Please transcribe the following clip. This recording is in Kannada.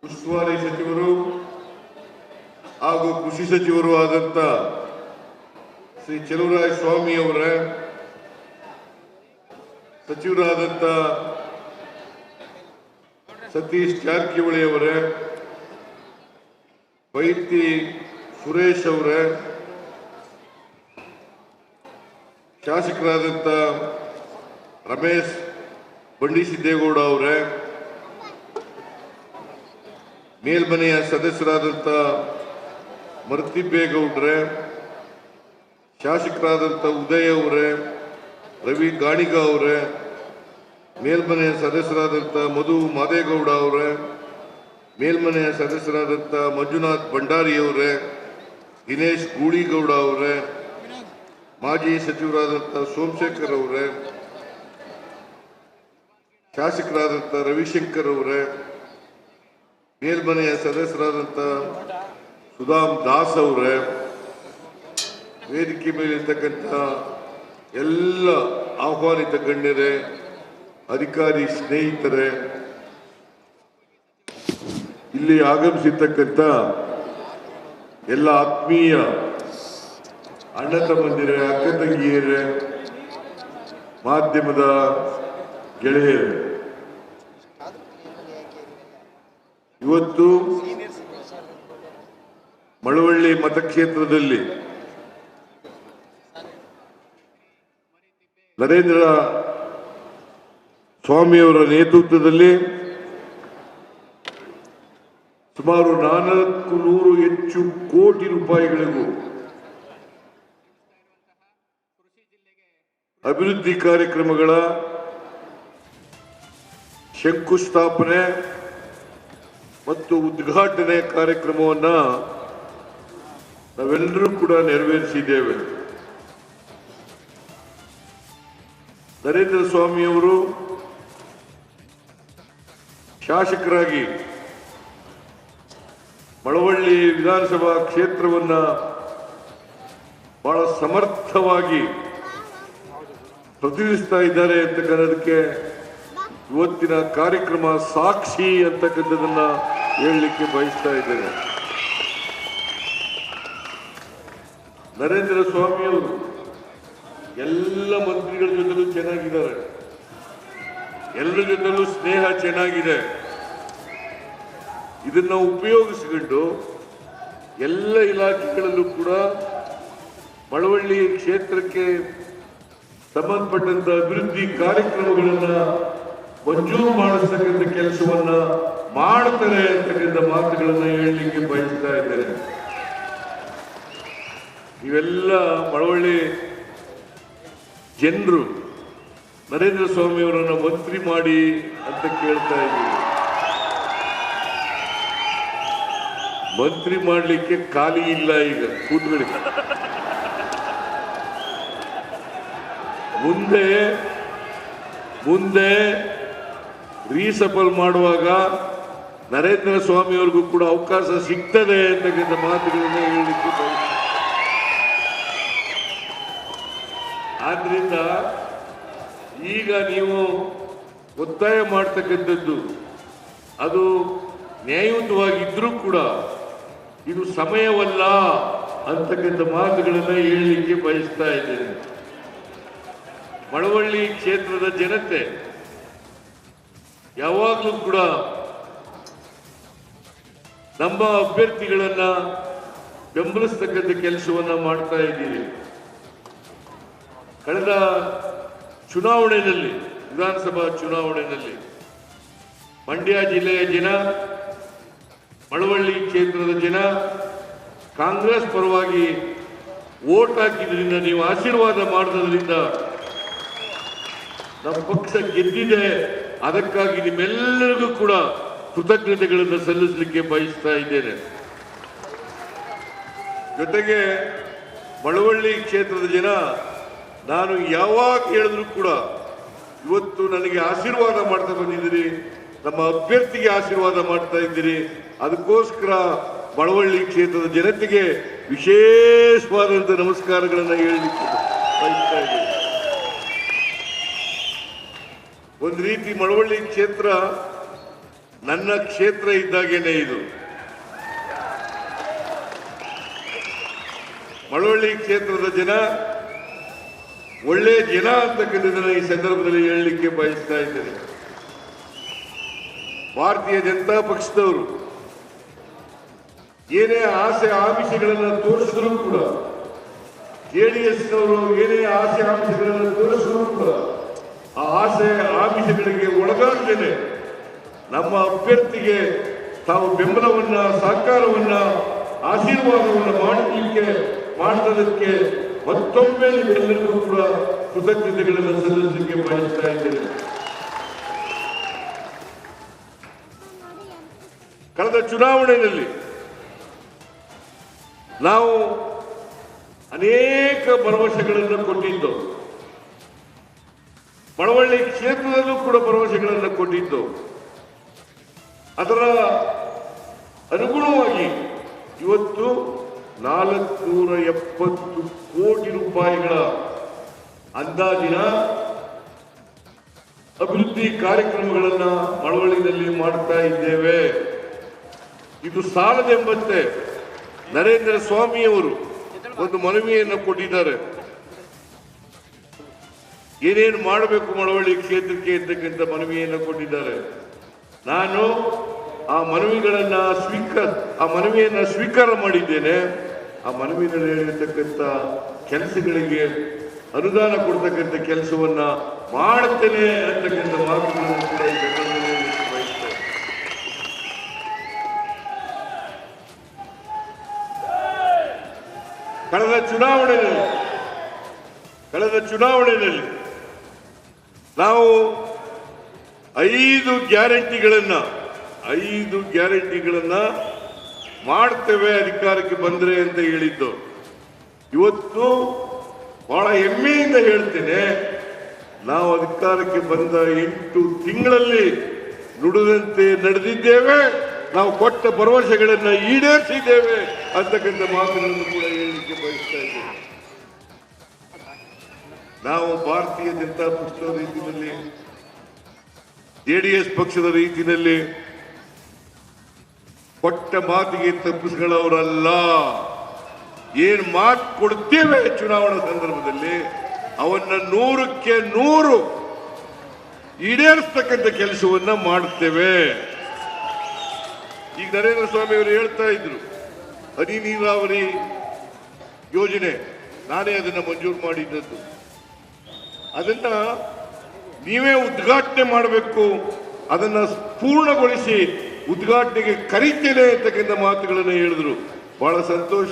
ಉಸ್ತುವಾರಿ ಸಚಿವರು ಹಾಗೂ ಕೃಷಿ ಸಚಿವರು ಆದಂತ ಶ್ರೀ ಚಲುವರಾಯ ಸ್ವಾಮಿ ಅವರ ಸಚಿವರಾದಂತ ಸತೀಶ್ ಜಾರಕಿಹೊಳಿ ಅವರ ವೈದ್ಯ ಸುರೇಶ್ ಅವರ ಶಾಸಕರಾದಂತ ರಮೇಶ್ ಬಂಡಿಸಿದ್ದೇಗೌಡ ಅವರ ಮೇಲ್ಮನೆಯ ಸದಸ್ಯರಾದಂಥ ಮರ್ತಿಬ್ಬೇಗೌಡ್ರೆ, ಶಾಸಕರಾದಂಥ ಉದಯ್ ಅವರೇ, ರವಿ ಗಾಣಿಗ ಅವರೇ, ಮೇಲ್ಮನೆಯ ಸದಸ್ಯರಾದಂಥ ಮಧು ಮಾದೇಗೌಡ ಅವರೇ, ಮೇಲ್ಮನೆಯ ಸದಸ್ಯರಾದಂಥ ಮಂಜುನಾಥ್ ಭಂಡಾರಿ ಅವರೇ, ದಿನೇಶ್ ಗೂಳಿಗೌಡ ಅವರೇ, ಮಾಜಿ ಸಚಿವರಾದಂಥ ಸೋಮಶೇಖರ್ ಅವರೇ, ಶಾಸಕರಾದಂಥ ರವಿಶಂಕರ್ ಅವರೇ, ಮೇಲ್ಮನೆಯ ಸದಸ್ಯರಾದಂಥ ಸುಧಾಮ್ ದಾಸ್ ಅವರೇ, ವೇದಿಕೆ ಮೇಲಿರ್ತಕ್ಕಂಥ ಎಲ್ಲ ಆಹ್ವಾನಿತ ಗಣ್ಯರೇ, ಅಧಿಕಾರಿ ಸ್ನೇಹಿತರೇ, ಇಲ್ಲಿ ಆಗಮಿಸಿರ್ತಕ್ಕಂಥ ಎಲ್ಲ ಆತ್ಮೀಯ ಅಣ್ಣ ತಮ್ಮಂದಿರೇ, ಅಕ್ಕ ತಂಗಿಯರೇ, ಮಾಧ್ಯಮದ ಗೆಳೆಯರೇ, ಇವತ್ತು ಮಳವಳ್ಳಿ ಮತಕ್ಷೇತ್ರದಲ್ಲಿ ನರೇಂದ್ರ ಸ್ವಾಮಿಯವರ ನೇತೃತ್ವದಲ್ಲಿ ಸುಮಾರು 400 ಹೆಚ್ಚು ಕೋಟಿ ರೂಪಾಯಿಗಳಿಗೂ ಅಭಿವೃದ್ಧಿ ಕಾರ್ಯಕ್ರಮಗಳ ಶಂಕುಸ್ಥಾಪನೆ ಮತ್ತು ಉದ್ಘಾಟನೆ ಕಾರ್ಯಕ್ರಮವನ್ನ ನಾವೆಲ್ಲರೂ ಕೂಡ ನೆರವೇರಿಸಿದ್ದೇವೆ. ನರೇಂದ್ರ ಸ್ವಾಮಿಯವರು ಶಾಸಕರಾಗಿ ಮಳವಳ್ಳಿ ವಿಧಾನಸಭಾ ಕ್ಷೇತ್ರವನ್ನ ಬಹಳ ಸಮರ್ಥವಾಗಿ ಪ್ರತಿನಿಧಿಸ್ತಾ ಇದ್ದಾರೆ ಅಂತಕ್ಕನ್ನೋದಕ್ಕೆ ಇವತ್ತಿನ ಕಾರ್ಯಕ್ರಮ ಸಾಕ್ಷಿ ಅಂತಕ್ಕಂಥದನ್ನ ಹೇಳಲಿಕ್ಕೆ ಬಯಸ್ತಾ ಇದ್ದೇನೆ. ನರೇಂದ್ರ ಸ್ವಾಮಿಯವರು ಎಲ್ಲ ಮಂತ್ರಿಗಳ ಜೊತೆಲೂ ಚೆನ್ನಾಗಿದ್ದಾರೆ, ಎಲ್ಲರ ಜೊತೆಲೂ ಸ್ನೇಹ ಚೆನ್ನಾಗಿದೆ. ಇದನ್ನ ಉಪಯೋಗಿಸಿಕೊಂಡು ಎಲ್ಲ ಇಲಾಖೆಗಳಲ್ಲೂ ಕೂಡ ಮಳವಳ್ಳಿ ಕ್ಷೇತ್ರಕ್ಕೆ ಸಂಬಂಧಪಟ್ಟಂತ ಅಭಿವೃದ್ಧಿ ಕಾರ್ಯಕ್ರಮಗಳನ್ನ ಮಂಜೂರು ಮಾಡಿಸ್ತಕ್ಕಂಥ ಕೆಲಸವನ್ನ ಮಾಡ್ತಾರೆ ಅಂತಕ್ಕಂಥ ಮಾತುಗಳನ್ನ ಹೇಳಲಿಕ್ಕೆ ಬಯಸ್ತಾ ಇದ್ದೇನೆ. ಇವೆಲ್ಲ ಮಳವಳ್ಳಿ ಜನರು ನರೇಂದ್ರ ಸ್ವಾಮಿ ಅವರನ್ನ ಮಂತ್ರಿ ಮಾಡಿ ಅಂತ ಕೇಳ್ತಾ ಇದ್ದೀವಿ. ಮಂತ್ರಿ ಮಾಡಲಿಕ್ಕೆ ಖಾಲಿ ಇಲ್ಲ, ಈಗ ಕೂತ್ಕೊಳ್ಳಿ. ಮುಂದೆ ರೀಸಫಲ್ ಮಾಡುವಾಗ ನರೇಂದ್ರ ಸ್ವಾಮಿ ಅವ್ರಿಗೂ ಕೂಡ ಅವಕಾಶ ಸಿಗ್ತದೆ ಅಂತಕ್ಕಂಥ ಮಾತುಗಳನ್ನ ಹೇಳಲಿಕ್ಕೆ ಬಯಸ್ತೀನಿ. ಆದ್ರಿಂದ ಈಗ ನೀವು ಒತ್ತಾಯ ಮಾಡ್ತಕ್ಕಂಥದ್ದು ಅದು ನ್ಯಾಯಯುತವಾಗಿದ್ರೂ ಕೂಡ ಇದು ಸಮಯವಲ್ಲ ಅಂತಕ್ಕಂಥ ಮಾತುಗಳನ್ನ ಹೇಳಲಿಕ್ಕೆ ಬಯಸ್ತಾ ಇದ್ದೇನೆ. ಮಳವಳ್ಳಿ ಕ್ಷೇತ್ರದ ಜನತೆ ಯಾವಾಗಲೂ ಕೂಡ ನಮ್ಮ ಅಭ್ಯರ್ಥಿಗಳನ್ನ ಬೆಂಬಲಿಸ್ತಕ್ಕಂಥ ಕೆಲಸವನ್ನ ಮಾಡ್ತಾ ಇದ್ದೀರಿ. ಕಳೆದ ಚುನಾವಣೆಯಲ್ಲಿ, ವಿಧಾನಸಭಾ ಚುನಾವಣೆಯಲ್ಲಿ ಮಂಡ್ಯ ಜಿಲ್ಲೆಯ ಜನ, ಮಳವಳ್ಳಿ ಕ್ಷೇತ್ರದ ಜನ ಕಾಂಗ್ರೆಸ್ ಪರವಾಗಿ ವೋಟ್ ಹಾಕಿದ್ರಿಂದ, ನೀವು ಆಶೀರ್ವಾದ ಮಾಡಿದ್ರಿಂದ ನಮ್ಮ ಪಕ್ಷ ಗೆದ್ದಿದೆ. ಅದಕ್ಕಾಗಿ ನಿಮ್ಮೆಲ್ಲರಿಗೂ ಕೂಡ ಕೃತಜ್ಞತೆಗಳನ್ನು ಸಲ್ಲಿಸಲಿಕ್ಕೆ ಬಯಸ್ತಾ ಇದ್ದೇನೆ. ಜೊತೆಗೆ ಮಳವಳ್ಳಿ ಕ್ಷೇತ್ರದ ಜನ ನಾನು ಯಾವಾಗ ಹೇಳಿದ್ರು ಕೂಡ ಇವತ್ತು ನನಗೆ ಆಶೀರ್ವಾದ ಮಾಡ್ತಾ ಬಂದಿದ್ದೀರಿ, ನಮ್ಮ ಅಭ್ಯರ್ಥಿಗೆ ಆಶೀರ್ವಾದ ಮಾಡ್ತಾ ಇದ್ದೀರಿ. ಅದಕ್ಕೋಸ್ಕರ ಮಳವಳ್ಳಿ ಕ್ಷೇತ್ರದ ಜನತೆಗೆ ವಿಶೇಷವಾದಂಥ ನಮಸ್ಕಾರಗಳನ್ನು ಹೇಳಲಿಕ್ಕೆ ಬಯಸ್ತಾ ಇದ್ದೀನಿ. ಒಂದು ರೀತಿ ಮಳವಳ್ಳಿ ಕ್ಷೇತ್ರ ನನ್ನ ಕ್ಷೇತ್ರ ಇದ್ದಾಗೇನೆ ಇದು. ಮಳವಳ್ಳಿ ಕ್ಷೇತ್ರದ ಜನ ಒಳ್ಳೆ ಜನ ಅಂತಕ್ಕಂಥದ್ದನ್ನ ಈ ಸಂದರ್ಭದಲ್ಲಿ ಹೇಳಲಿಕ್ಕೆ ಬಯಸ್ತಾ ಇದ್ದೇನೆ. ಭಾರತೀಯ ಜನತಾ ಪಕ್ಷದವರು ಏನೇ ಆಸೆ ಆಮಿಷಗಳನ್ನು ತೋರಿಸಿದ್ರು ಕೂಡ, ಜೆಡಿಎಸ್ನವರು ಏನೇ ಆಸೆ ಆಮಿಷಗಳನ್ನು ತೋರಿಸಿದ್ರು ಕೂಡ ಆ ಆಸೆ ಆಮಿಷಗಳಿಗೆ ಒಳಗಾಗದೇನೆ ನಮ್ಮ ಅಭ್ಯರ್ಥಿಗೆ ತಾವು ಬೆಂಬಲವನ್ನ, ಸಹಕಾರವನ್ನ, ಆಶೀರ್ವಾದವನ್ನು ಮಾಡುವುದಕ್ಕೆ ಮತ್ತೊಮ್ಮೆ ಎಲ್ಲರಿಗೂ ಕೂಡ ಕೃತಜ್ಞತೆಗಳನ್ನು ಸಲ್ಲಿಸಲಿಕ್ಕೆ ಬಯಸ್ತಾ ಇದ್ದೇನೆ. ಕಳೆದ ಚುನಾವಣೆಯಲ್ಲಿ ನಾವು ಅನೇಕ ಭರವಸೆಗಳನ್ನು ಕೊಟ್ಟಿದ್ದು, ಮಳವಳ್ಳಿ ಕ್ಷೇತ್ರದಲ್ಲೂ ಕೂಡ ಭರವಸೆಗಳನ್ನು ಕೊಟ್ಟಿದ್ದು. ಅದರ ಅನುಗುಣವಾಗಿ ಇವತ್ತು 470 ಕೋಟಿ ರೂಪಾಯಿಗಳ ಅಂದಾಜಿನ ಅಭಿವೃದ್ಧಿ ಕಾರ್ಯಕ್ರಮಗಳನ್ನ ಮಳವಳ್ಳಿಯಲ್ಲಿ ಮಾಡ್ತಾ ಇದ್ದೇವೆ. ಇದು ಸಾಲದೆಂಬಂತೆ ನರೇಂದ್ರ ಸ್ವಾಮಿಯವರು ಒಂದು ಮನವಿಯನ್ನು ಕೊಟ್ಟಿದ್ದಾರೆ. ಏನೇನು ಮಾಡಬೇಕು ಮಳವಳ್ಳಿ ಕ್ಷೇತ್ರಕ್ಕೆ ಅಂತಕ್ಕಂಥ ಮನವಿಯನ್ನು ಕೊಟ್ಟಿದ್ದಾರೆ. ನಾನು ಆ ಮನವಿಯನ್ನು ಸ್ವೀಕಾರ ಮಾಡಿದ್ದೇನೆ. ಆ ಮನವಿಯಲ್ಲಿ ಹೇಳಿರ್ತಕ್ಕಂಥ ಕೆಲಸಗಳಿಗೆ ಅನುದಾನ ಕೊಡ್ತಕ್ಕಂಥ ಕೆಲಸವನ್ನ ಮಾಡುತ್ತೇನೆ ಅಂತಕ್ಕಂಥ ಮಾತುಗಳನ್ನು ಕೂಡ ಈ ಸಂದರ್ಭದಲ್ಲಿ ಬಯಸ್ತೇನೆ. ಕಳೆದ ಚುನಾವಣೆಯಲ್ಲಿ ನಾವು 5 ಗ್ಯಾರಂಟಿಗಳನ್ನ ಮಾಡ್ತೇವೆ ಅಧಿಕಾರಕ್ಕೆ ಬಂದ್ರೆ ಅಂತ ಹೇಳಿದ್ದು. ಇವತ್ತು ಬಹಳ ಹೆಮ್ಮೆಯಿಂದ ಹೇಳ್ತೇನೆ, ನಾವು ಅಧಿಕಾರಕ್ಕೆ ಬಂದ 8 ತಿಂಗಳಲ್ಲಿ ನುಡಿದಂತೆ ನಡೆದಿದ್ದೇವೆ. ನಾವು ಕೊಟ್ಟ ಭರವಸೆಗಳನ್ನು ಈಡೇರಿಸಿದ್ದೇವೆ ಅಂತಕ್ಕಂಥ ಮಾತುಗಳನ್ನು ಕೂಡ ಹೇಳಲಿಕ್ಕೆ ಬಯಸ್ತಾ ಇದ್ದೇವೆ. ನಾವು ಭಾರತೀಯ ಜನತಾ ಪಕ್ಷದ ರೀತಿಯಲ್ಲಿ, ಜೆಡಿಎಸ್ ಪಕ್ಷದ ರೀತಿಯಲ್ಲಿ ಕೊಟ್ಟ ಮಾತಿಗೆ ತಪ್ಪಿಸಿಕೊಳ್ಳೋರಲ್ಲ. ಏನ್ ಮಾತು ಕೊಡ್ತೇವೆ ಚುನಾವಣಾ ಸಂದರ್ಭದಲ್ಲಿ ಅವನ್ನ 100ಕ್ಕೆ 100 ಈಡೇರಿಸ್ತಕ್ಕಂಥ ಕೆಲಸವನ್ನ ಮಾಡುತ್ತೇವೆ. ಈಗ ನರೇಂದ್ರ ಸ್ವಾಮಿ ಅವರು ಹೇಳ್ತಾ ಇದ್ರು, ಹನಿ ನೀರಾವರಿ ಯೋಜನೆ ನಾನೇ ಅದನ್ನ ಮಂಜೂರು ಮಾಡಿದ್ದದ್ದು, ಅದನ್ನ ನೀವೇ ಉದ್ಘಾಟನೆ ಮಾಡಬೇಕು, ಅದನ್ನ ಪೂರ್ಣಗೊಳಿಸಿ ಉದ್ಘಾಟನೆಗೆ ಕರೀತೇನೆ ಅಂತಕ್ಕಂಥ ಮಾತುಗಳನ್ನು ಹೇಳಿದ್ರು. ಬಹಳ ಸಂತೋಷ.